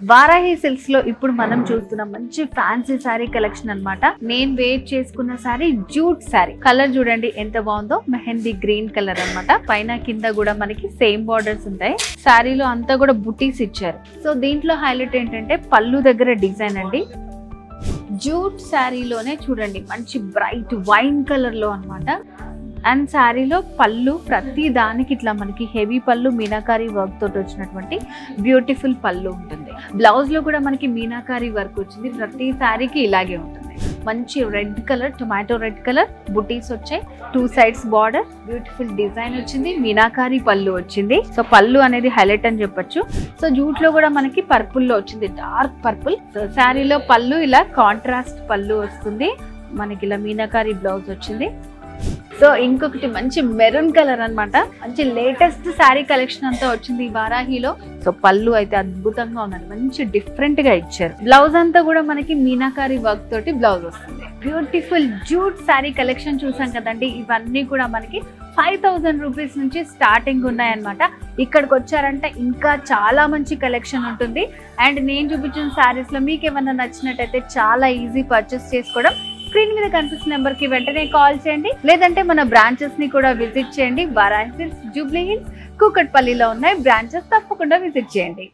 Varahi silks లో ఇప్పుడు మనం చూస్తున్న మంచి ఫ్యాన్సీ శారీ కలెక్షన్ అన్నమాట. నేను వేర్ చేసుకున్న శారీ జూట్ శారీ. కలర్ చూడండి ఎంత బాగుందో, మెహందీ గ్రీన్ కలర్ అన్నమాట. పైన కింద కూడా మనకి సేమ్ బార్డర్స్ ఉంటాయి. శారీలో అంతా కూడా బుటీస్ ఇచ్చారు. సో దీంట్లో హైలైట్ ఏంటంటే పళ్ళు దగ్గర డిజైన్ అండి. జూట్ శారీలోనే చూడండి మంచి బ్రైట్ వైన్ కలర్ లో అన్నమాట. అండ్ శారీలో పళ్ళు ప్రతి దానికి ఇట్లా మనకి హెవీ పళ్ళు మీనాకారి వర్క్ తోటి వచ్చినటువంటి బ్యూటిఫుల్ పళ్ళు ఉంటుంది. బ్లౌజ్ లో కూడా మనకి మీనాకారి వర్క్ వచ్చింది. ప్రతి శారీకి ఇలాగే ఉంటుంది. మంచి red colour, tomato red colour బుటీస్ వచ్చాయి. 2 సైడ్స్ బార్డర్, బ్యూటిఫుల్ డిజైన్ వచ్చింది. మీనాకారి పళ్ళు వచ్చింది. సో పళ్ళు అనేది హైలైట్ అని చెప్పొచ్చు. సో జూట్ లో కూడా మనకి పర్పుల్ లో వచ్చింది, డార్క్ పర్పుల్. సో శారీలో పళ్ళు ఇలా కాంట్రాస్ట్ పళ్ళు వస్తుంది. మనకి ఇలా మీనాకారి బ్లౌజ్ వచ్చింది. సో ఇంకొకటి మంచి మెరూన్ కలర్ అన్నమాట. మంచి లేటెస్ట్ శారీ కలెక్షన్ అంతా వచ్చింది ఈ వారాహిలో. సో పళ్ళు అయితే అద్భుతంగా ఉన్నది, మంచి డిఫరెంట్ గా ఇచ్చారు. బ్లౌజ్ అంతా కూడా మనకి మీనాకారి వర్క్ తోటి బ్లౌజ్ వస్తుంది. బ్యూటిఫుల్ జూట్ శారీ కలెక్షన్ చూసాం కదండి. ఇవన్నీ కూడా మనకి 5000 రూపీస్ నుంచి స్టార్టింగ్ ఉన్నాయన్నమాట. ఇక్కడికి వచ్చారంటే ఇంకా చాలా మంచి కలెక్షన్ ఉంటుంది. అండ్ నేను చూపించిన శారీస్ లో మీకు ఏమన్నా నచ్చినట్టయితే చాలా ఈజీ పర్చేస్ చేసుకోవడం. స్క్రీన్ మీద కనిపిస్తున్న నెంబర్ కి వెంటనే కాల్ చేయండి, లేదంటే మన బ్రాంచెస్ ని కూడా విజిట్ చేయండి. వారాహి సిల్క్స్, జూబ్లీ హిల్స్, కూకట్పల్లిలో ఉన్నాయి బ్రాంచెస్, తప్పకుండా విజిట్ చేయండి.